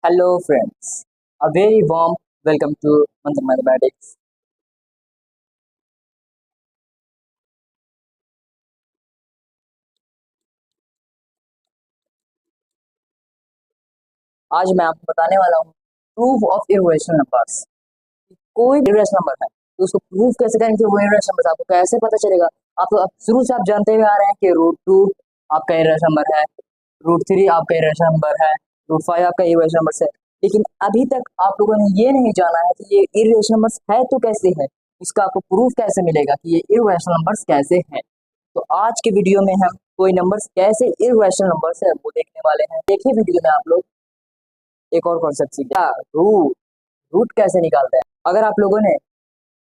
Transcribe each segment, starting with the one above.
Hello friends, a very warm welcome to Mantra Mathematics. आज मैं आपको बताने वाला हूँ प्रूफ ऑफ इर्रेशनल नंबर्स। कोई इर्रेशनल नंबर है तो उसको प्रूफ कैसे करेंगे, वो इर्रेशनल नंबर आपको कैसे पता चलेगा। आप तो शुरू से आप जानते हुए आ रहे हैं कि रूट 2 आपका इर्रेशनल नंबर है, रूट 3 आपका इर्रेशनल नंबर है, रूट 5 आपका इर्रेशनल नंबर है। लेकिन अभी तक आप लोगों ने ये नहीं जाना है कि ये इर्रेशनल नंबर्स है तो कैसे है, इसका आपको प्रूफ कैसे मिलेगा कि ये इर्रेशनल नंबर्स कैसे हैं। तो आज के वीडियो में हम कोई नंबर्स कैसे इर्रेशनल नंबर्स है वो देखने वाले हैं। देखिए वीडियो में आप लोग एक और कॉन्सेप्ट सीखा, रूट रूट कैसे निकालते हैं। अगर आप लोगों ने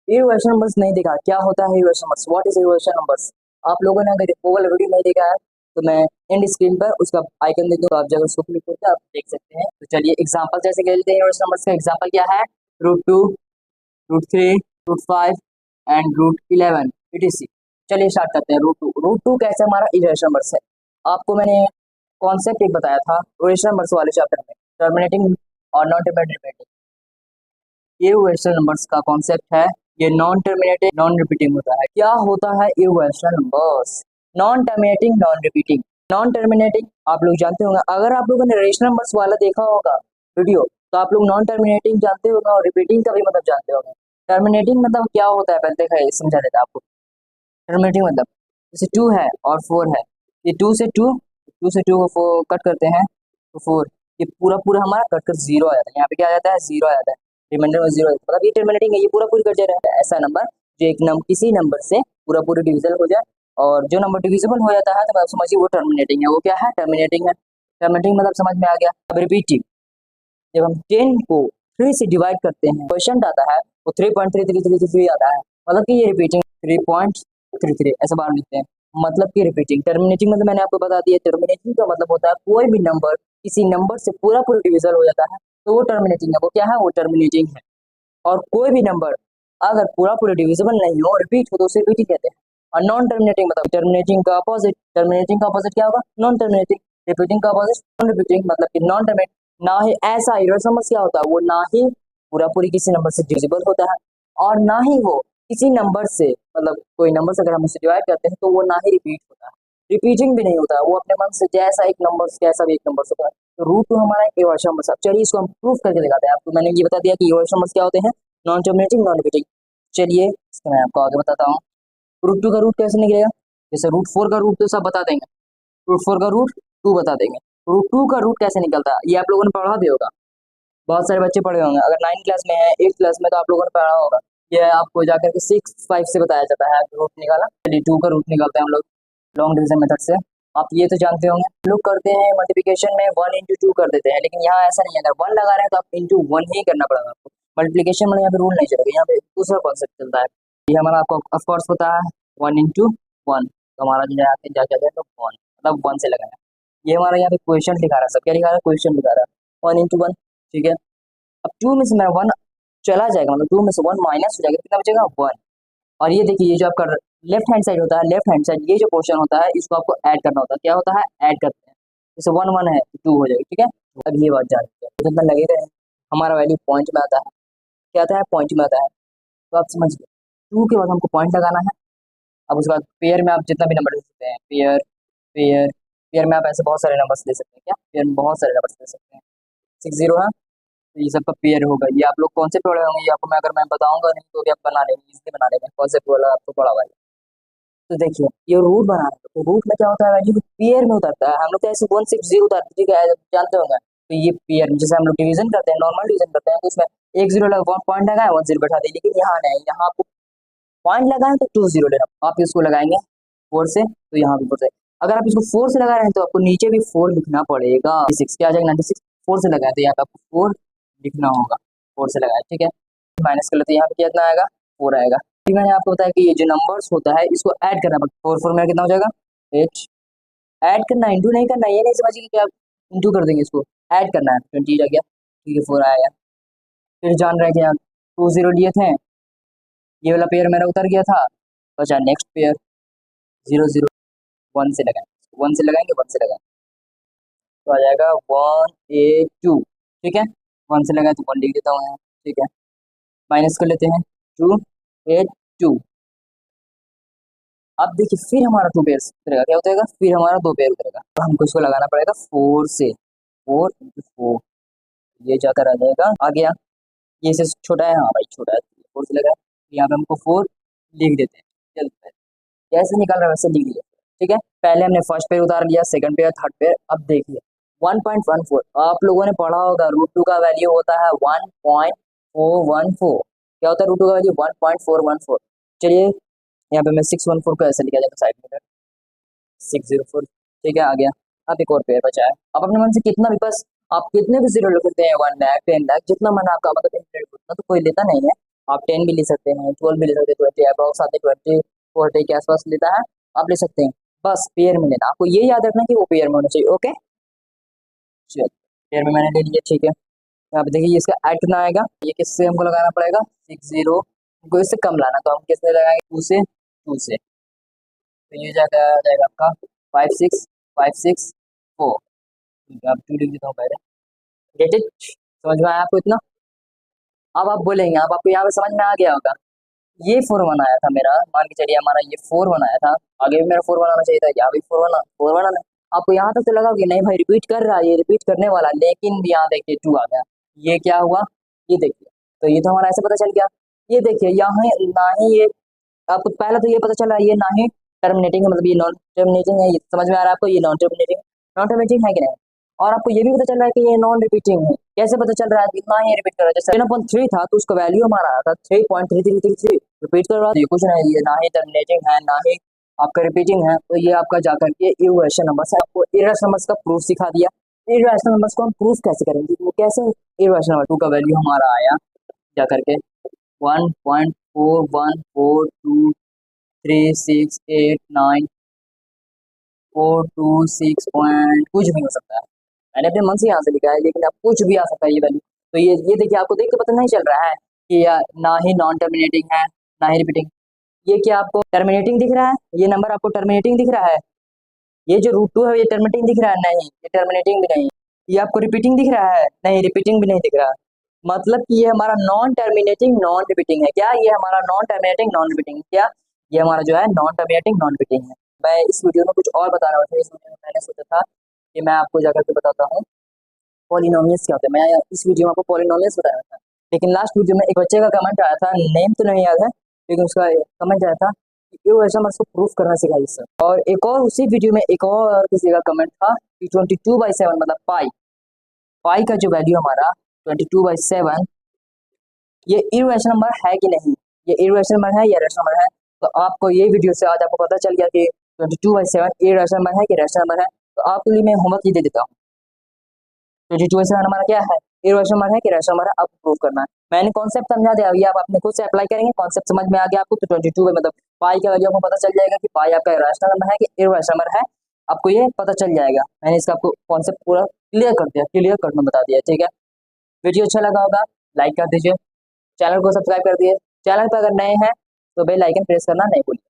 इर्रेशनल नंबर्स नहीं देखा, क्या होता है irrational numbers, what is irrational numbers, आप लोगों ने अगर वो वाला वीडियो नहीं देखा है तो मैं एंड स्क्रीन पर उसका आइकन दे दूंगा, आप जगह उसको क्लिक करके आप देख सकते हैं। तो चलिए एग्जांपल जैसे ले लेते हैं। इर्रेशनल नंबर्स का एग्जांपल क्या है, root 2, root 3, root 5 and root 11 etc। चलिए स्टार्ट करते हैं। रूट टू कैसे हमारा इर्रेशनल नंबर्स है। आपको मैंने कॉन्सेप्ट एक बताया था इर्रेशनल नंबर्स वाले चैप्टर में, टर्मिनेटिंग और नॉन टर्मिनेटिंग। ये इर्रेशनल नंबर्स का कॉन्सेप्ट है, ये नॉन टर्मिनेटिंग नॉन रिपीटिंग होता है। क्या होता है irrational numbers, non terminating non repeating. Non terminating आप लोग जानते होंगे, अगर आप लोगों ने रेशनल नंबर्स वाला देखा होगा वीडियो तो आप लोग नॉन टर्मिनेटिंग जानते होंगे और रिपीटिंग का भी मतलब जानते होंगे। टर्मिनेटिंग मतलब क्या होता है पहले देखा समझा देता है आपको। टर्मिनेटिंग मतलब जैसे 2 है और 4 है, ये 2 से 2 को कट करते हैं तो 4, ये पूरा पूरा हमारा कट कर जीरो आ जाता है। यहाँ पे क्या आ जाता है, जीरो आ जाता है, रिमाइंडर में जीरो। मतलब ये टर्मिनेटिंग है, ये पूरा पूरी कट जा रहा है। ऐसा नंबर जो एक किसी नंबर से पूरा पूरी डिविजन हो जाए और जो नंबर डिविजिबल हो जाता है तो आप समझिए वो टर्मिनेटिंग है। वो क्या है, टर्मिनेटिंग है। टर्मिनेटिंग मतलब समझ में आ गया। अब रिपीटिंग, जब हम 10 को 3 से डिवाइड करते हैं, क्वेश्चन आता है वो 3.3333 आता है, मतलब कि ये रिपीटिंग 3.33 ऐसा बार लिखते हैं, मतलब कि रिपीटिंग। टर्मिनेटिंग मतलब मैंने आपको बता दिया, टर्मिनेटिंग का मतलब होता है कोई भी नंबर किसी नंबर से पूरा पूरा डिविजन हो जाता है तो वो टर्मिनेटिंग है। वो क्या है, वो टर्मिनेटिंग है। और कोई भी नंबर अगर पूरा पूरा डिविजिबल नहीं हो, रिपीट हो, तो उसे रिपीटिंग कहते हैं। और नॉन टर्मिनेटिंग मतलब टर्मिनेटिंग का अपोजिट। टर्मिनेटिंग का अपोजिट क्या होगा, नॉन टर्मिनेटिंग। रिपीटिंग का अपोजिट नॉन रिपीटिंग, मतलब कि नॉन टर्मिनेटिंग। ना ही ऐसा इर्रेशनल नंबर क्या होता है, वो ना ही पूरा पूरी किसी नंबर से डिविजिबल होता है और ना ही वो किसी नंबर से, मतलब कोई नंबर से अगर हम उसे डिवाइड करते हैं तो वो ना ही रिपीट होता है, रिपीटिंग भी नहीं होता है। वो अपने मन से जैसा एक नंबर कैसा भी एक नंबर होता है। तो रूट 2 हमारा एक इर्रेशनल नंबर। चलिए इसको हम प्रूफ करके दिखाते हैं। आपको मैंने ये बता दिया कि इर्रेशनल नंबर्स क्या होते हैं, नॉन टर्मिनेटिंग नॉन रिपीटिंग। चलिए इसको मैं आपको आगे बताता हूँ। रूट 2 का रूट कैसे निकलेगा, जैसे रूट 4 का रूट तो सब बता देंगे, रूट 4 का रूट 2 बता देंगे। रूट 2 का रूट कैसे निकलता है ये आप लोगों ने पढ़ा भी होगा, बहुत सारे बच्चे पढ़े होंगे। अगर 9 क्लास में है, 8 क्लास में, तो आप लोगों ने पढ़ा होगा। ये आपको जाकर के 6 5 से बताया जाता है रूट निकाला। चलिए 2 का रूट निकालते हैं हम लोग लॉन्ग डिवीजन मेथड से। आप ये तो जानते होंगे, लोग करते हैं मल्टीप्लिकेशन में 1 into 2 कर देते हैं, लेकिन यहाँ ऐसा नहीं है। अगर 1 लगा रहे हैं तो आप into 1 ही करना पड़ेगा आपको। मल्टीप्लिकेशन में यहाँ पे रूल नहीं चलेगा, यहाँ पे दूसरा कॉन्सेप्ट चलता है। ये हमारा आपको ऑफकोर्स पता है 1 into 1, तो हमारा जो जाके जा जाता है तो 1, मतलब 1 से लगाना। ये हमारा यहाँ पे क्वेश्चन दिखा रहा है, सब क्या दिखा रहा है, क्वेश्चन दिखा रहा है 1 into 1। ठीक है, अब 2 में से मेरा 1 चला जाएगा, मतलब 2 में से 1 माइनस हो जाएगा, कितना बचेगा 1। और ये देखिए, ये जो आपका लेफ्ट हैंड साइड होता है, लेफ्ट हैंड साइड ये जो पोर्शन होता है इसको आपको ऐड करना होता है। क्या होता है, ऐड करते हैं। जैसे 1 1 है तो 2 हो जाएगा। ठीक है, अब ये बात जानते हैं, तो जितना लगेगा हमारा वैल्यू पॉइंट में आता है। क्या आता है, पॉइंट में आता है। तो आप समझ गए, 2 के बाद हमको पॉइंट लगाना है। अब उसके बाद पेयर में आप जितना भी नंबर दे सकते हैं, पेयर पेयर पेयर में आप ऐसे बहुत सारे नंबर दे सकते हैं। क्या, पेयर में बहुत सारे नंबर दे सकते हैं। 6 0 है तो ये सबका पेयर होगा। ये आप लोग कौन से पढ़े होंगे, ये आपको मैं अगर मैं बताऊंगा नहीं तो भी आप बना लेंगे, इजीली बना लेंगे, कॉन्सेप्ट वाला आपको पढ़ा हुआ है। तो देखिए ये रूट बना रहे हैं, तो रूट में क्या होता है, वैल्यू पेयर में उतरता है। हम लोग तो ऐसे 1 6 0 उतारते हैं, ठीक है, जानते होंगे। तो ये पेयर में जैसे हम लोग डिवीजन करते हैं, नॉर्मल डिवीजन करते हैं, तो उसमें 1 0 लगा, पॉइंट लगाए, 1 0 बैठा दिए। लेकिन यहाँ नहीं, यहाँ आपको पॉइंट लगाए तो 2 0 लेना। आप इसको लगाएंगे 4 से तो यहाँ भी 4 से। अगर आप इसको 4 से लगा रहे हैं तो आपको नीचे भी 4 लिखना पड़ेगा। 6 क्या आ जाएगा, 96। 4 से लगाए तो यहाँ पे आपको 4 लिखना होगा, 4 से लगाए। ठीक है, माइनस कर लेते हैं, यहाँ पे कितना आएगा, 4 आएगा। फिर मैंने आपको बताया कि ये जो नंबर्स होता है इसको ऐड करना पड़ता है। 4 4 में कितना हो जाएगा, 8। ऐड करना, इंटू नहीं करना, ये नहीं समझिए कि आप इंटू कर देंगे, इसको ऐड करना है। 20 आ गया, ठीक है, 4 आएगा। फिर जान रहे हैं कि आप 2 0 लिए थे, ये वाला पेयर मेरा उतर गया था, बचा नेक्स्ट पेयर 0 0। 1 से लगाएंगे, 1 से लगाएंगे, 1 से लगाएंगे तो आ जाएगा 1 8 2। ठीक है, 1 से लगा तो 1 लिख देता हूँ यहाँ, ठीक है। माइनस कर लेते हैं 2 8 2। अब देखिए फिर हमारा 2 पेयर उतरेगा, क्या उतरेगा, फिर हमारा 2 पेयर उतरेगा, तो हमको इसको लगाना पड़ेगा 4 से, 4 into 4, ये जाकर आ जाएगा, आ गया। ये इससे छोटा है, हाँ भाई छोटा है, 4 से लगा, यहाँ पे हमको 4 लिख देते हैं। चलते हैं, कैसे निकाल रहा है वैसे लिख लिया, ठीक है। पहले हमने फर्स्ट पेयर उतार लिया, सेकंड पेयर, थर्ड पेयर। अब देखिए 1.14, आप लोगों ने पढ़ा होगा √2 का वैल्यू होता है 1.414। क्या होता है √2 का वैल्यू 1.414। चलिए यहाँ पे मैं 614 को ऐसे लिखा जाएगा साइड में 604, ठीक है, आ गया। अब एक और पेयर बचा है। अब अपने मन से कितना भी, बस आप कितने भी जीरो लिख सकते हैं, 1 लाख 10 लाख जितना मन आपका, मतलब उतना तो कोई लेता नहीं है। आप 10 भी ले सकते हैं, 12 भी ले सकते हैं, 20 अप्रॉक्स आते 20 40 के आसपास लेता है, आप ले सकते हैं। बस पेयर में लेना, आपको ये याद रखना कि वो पेयर में होना चाहिए, ओके। चलिए पेयर में मैंने ले लिया, ठीक है। यहाँ पे देखिए इसका ऐड कितना आएगा, ये किससे हमको लगाना पड़ेगा 60, हमको इससे कम लाना, तो हम किससे लगाएंगे 2 से। तो ये जाकर आ जाएगा आपका 56564। ठीक है, अब 2 लिख देता हूँ पहले, गेट इट, समझ में आया आपको इतना। अब आप बोलेंगे, अब आपको यहाँ पे समझ में आ गया होगा, ये 4 1 आया था मेरा, मान के चलिए हमारा ये 4 1 आया था, आगे भी मेरा 4 1 आना चाहिए था, यहाँ भी 4 1 आना। आपको यहाँ तक तो लगा कि नहीं भाई रिपीट कर रहा है, ये रिपीट करने वाला, लेकिन भी यहाँ देखिए 2 आ गया। ये क्या हुआ, ये देखिए, तो ये तो हमारा ऐसे पता चल गया। ये देखिए यहाँ ना ही ये, आपको पहले तो ये पता चल रहा है ये ना ही टर्मिनेटिंग है, मतलब ये नॉन टर्मिनेटिंग है, ये समझ में आ रहा है आपको, ये नॉन टर्मिनेटिंग है कि नहीं। और आपको ये भी पता चल रहा है कि ये नॉन रिपीटिंग है। कैसे पता चल रहा है, इतना ही रिपीट कर रहा है, जैसे 7.3 था तो उसका वैल्यू हमारा आया था 3.3333, रिपीट कर रहा है, ये कुछ नहीं, ये ना ही टर्मिनेटिंग है ना ही आपका रिपीटिंग है, तो ये आपका जाकर के इर्रेशनल नंबर्स है। आपको इर्रेशनल नंबर्स का प्रूफ सिखा दिया। इर्रेशनल नंबर्स को हम प्रूफ कैसे करेंगे, वो कैसे, इर्रेशनल नंबर 2 का वैल्यू हमारा आया जाकर के 1.41423689 426 पॉइंट कुछ भी हो सकता है, मैंने अपने मन से यहाँ से लिखा है, लेकिन आप कुछ भी आ सकता है ये वैल्यू। तो ये देखिए, आपको देख के पता नहीं चल रहा है कि ना ही नॉन टर्मिनेटिंग है ना ही रिपीटिंग। ये क्या आपको टर्मिनेटिंग दिख रहा है, ये नंबर आपको टर्मिनेटिंग दिख रहा है, ये जो √2 है ये टर्मिनेटिंग दिख रहा है, नहीं ये टर्मिनेटिंग भी नहीं। ये आपको रिपीटिंग दिख रहा है, नहीं रिपीटिंग भी नहीं दिख रहा। मतलब कि ये हमारा नॉन टर्मिनेटिंग नॉन रिपीटिंग है, क्या ये हमारा नॉन टर्मिनेटिंग नॉन रिपीटिंग, क्या ये हमारा जो है नॉन टर्मिनेटिंग नॉन रिपीटिंग है। मैं इस वीडियो में कुछ और बता रहा था, इस वीडियो में मैंने सोचा था कि मैं आपको जाकर के बताता हूँ पॉलिनोमियल्स क्या होते हैं। मैं इस वीडियो में आपको पॉलिनोमियल्स बताया था, लेकिन लास्ट वीडियो में एक बच्चे का कमेंट आया था, नेम तो नहीं याद है, लेकिन उसका कमेंट आया था कि ये वैसा मुझको प्रूफ करना सिखाइए सर। और एक और उसी वीडियो में एक और किसी का कमेंट था कि 22/7 मतलब पाई, पाई का जो वैल्यू हमारा 22/7, ये इर्रेशनल नंबर है कि नहीं, ये इर्रेशनल नंबर है या रैशनल नंबर है। तो आपको ये वीडियो से आज आपको पता चल गया कि 22/7 इर्रेशनल नंबर है कि रैशनल नंबर है। तो आपके लिए मैं होमवर्क ये दे देता हूँ, 22/7 हमारा क्या है, इर्रेशनल नंबर है कि रैशनल नंबर है, आपको प्रूव करना है। मैंने कॉन्सेप्ट समझा दिया, ये आप अपने खुद से अप्लाई करेंगे, कॉन्सेप्ट समझ में आ गया आपको, तो 22 मतलब पाई का वैल्यू आपको पता चल जाएगा कि पाई आपका रैशनल नंबर है कि इर्रेशनल नंबर है, आपको ये पता चल जाएगा। मैंने इसका आपको कॉन्सेप्ट पूरा क्लियर कर दिया, क्लियर करना बता दिया, ठीक है। वीडियो अच्छा लगा होगा लाइक कर दीजिए, चैनल को सब्सक्राइब कर दिए, चैनल पर अगर नए हैं तो बेल आइकन प्रेस करना नहीं भूलिए।